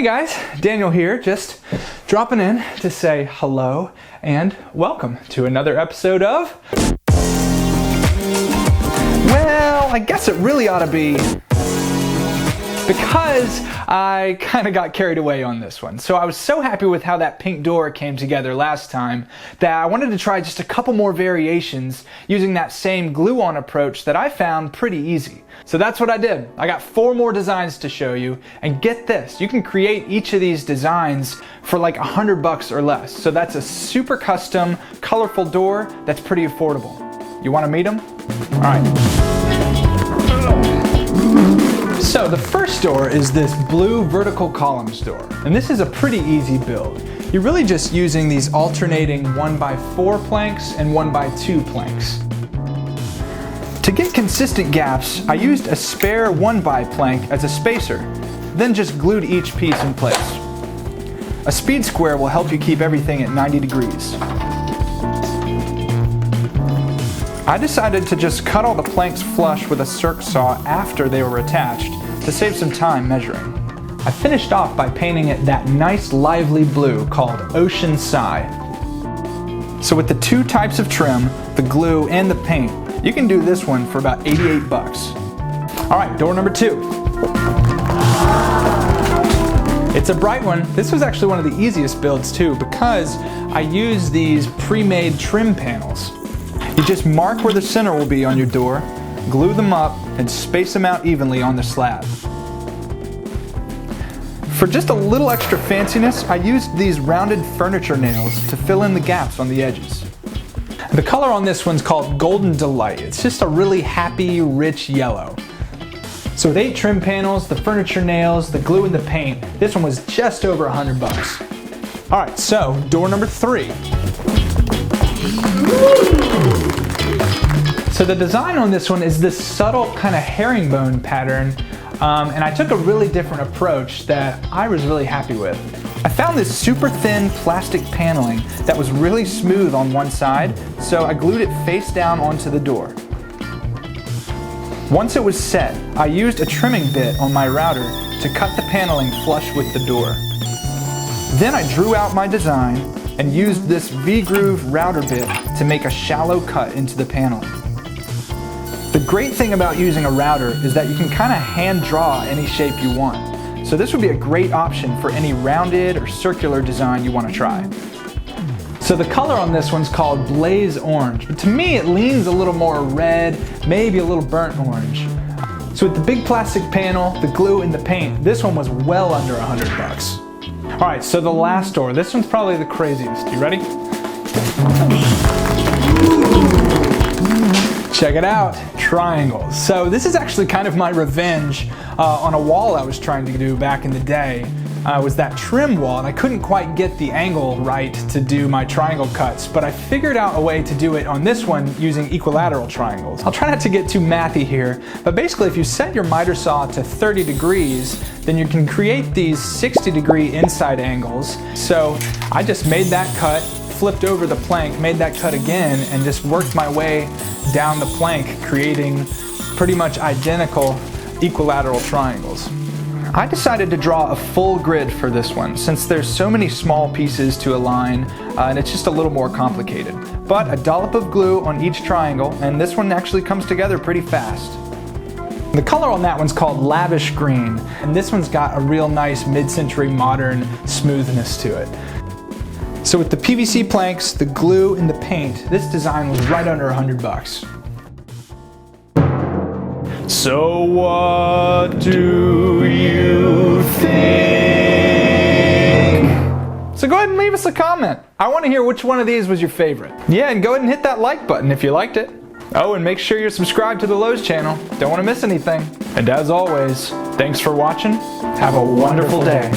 Hey guys, Daniel here, just dropping in to say hello and welcome to another episode of... Well, I guess it really ought to be... because I kind of got carried away on this one. So I was so happy with how that pink door came together last time that I wanted to try just a couple more variations using that same glue-on approach that I found pretty easy. So that's what I did. I got 4 more designs to show you, and get this, you can create each of these designs for like $100 or less. So that's a super custom, colorful door that's pretty affordable. You want to meet them? All right. So the first door is this blue vertical columns door, and this is a pretty easy build. You're really just using these alternating 1x4 planks and 1x2 planks. To get consistent gaps, I used a spare 1x plank as a spacer, then just glued each piece in place. A speed square will help you keep everything at 90 degrees. I decided to just cut all the planks flush with a circ saw after they were attached to save some time measuring. I finished off by painting it that nice lively blue called Ocean Sigh. So with the 2 types of trim, the glue and the paint, you can do this one for about 88 bucks. All right, door number 2. It's a bright one. This was actually one of the easiest builds too because I used these pre-made trim panels. You just mark where the center will be on your door, glue them up, and space them out evenly on the slab. For just a little extra fanciness, I used these rounded furniture nails to fill in the gaps on the edges. The color on this one's called Golden Delight. It's just a really happy, rich yellow. So with 8 trim panels, the furniture nails, the glue, and the paint, this one was just over $100. All right, so door number 3. So the design on this one is this subtle kind of herringbone pattern, and I took a really different approach that I was really happy with. I found this super thin plastic paneling that was really smooth on one side, so I glued it face down onto the door. Once it was set, I used a trimming bit on my router to cut the paneling flush with the door. Then I drew out my design and used this V-groove router bit to make a shallow cut into the paneling. The great thing about using a router is that you can kind of hand draw any shape you want. So this would be a great option for any rounded or circular design you want to try. So the color on this one's called Blaze Orange, but to me it leans a little more red, maybe a little burnt orange. So with the big plastic panel, the glue, and the paint, this one was well under $100. All right, so the last door. This one's probably the craziest. You ready? Check it out, triangles. So this is actually kind of my revenge on a wall I was trying to do back in the day. Was that trim wall, and I couldn't quite get the angle right to do my triangle cuts, but I figured out a way to do it on this one using equilateral triangles. I'll try not to get too mathy here, but basically if you set your miter saw to 30 degrees, then you can create these 60-degree inside angles. So I just made that cut, flipped over the plank, made that cut again, and just worked my way down the plank, creating pretty much identical equilateral triangles. I decided to draw a full grid for this one since there's so many small pieces to align and it's just a little more complicated. But a dollop of glue on each triangle, and this one actually comes together pretty fast. The color on that one's called Lavish Green, and this one's got a real nice mid-century modern smoothness to it. So with the PVC planks, the glue, and the paint, this design was right under $100. So what do you think? So go ahead and leave us a comment. I want to hear which one of these was your favorite. Yeah, and go ahead and hit that like button if you liked it. Oh, and make sure you're subscribed to the Lowe's channel. Don't want to miss anything. And as always, thanks for watching. Have a wonderful day.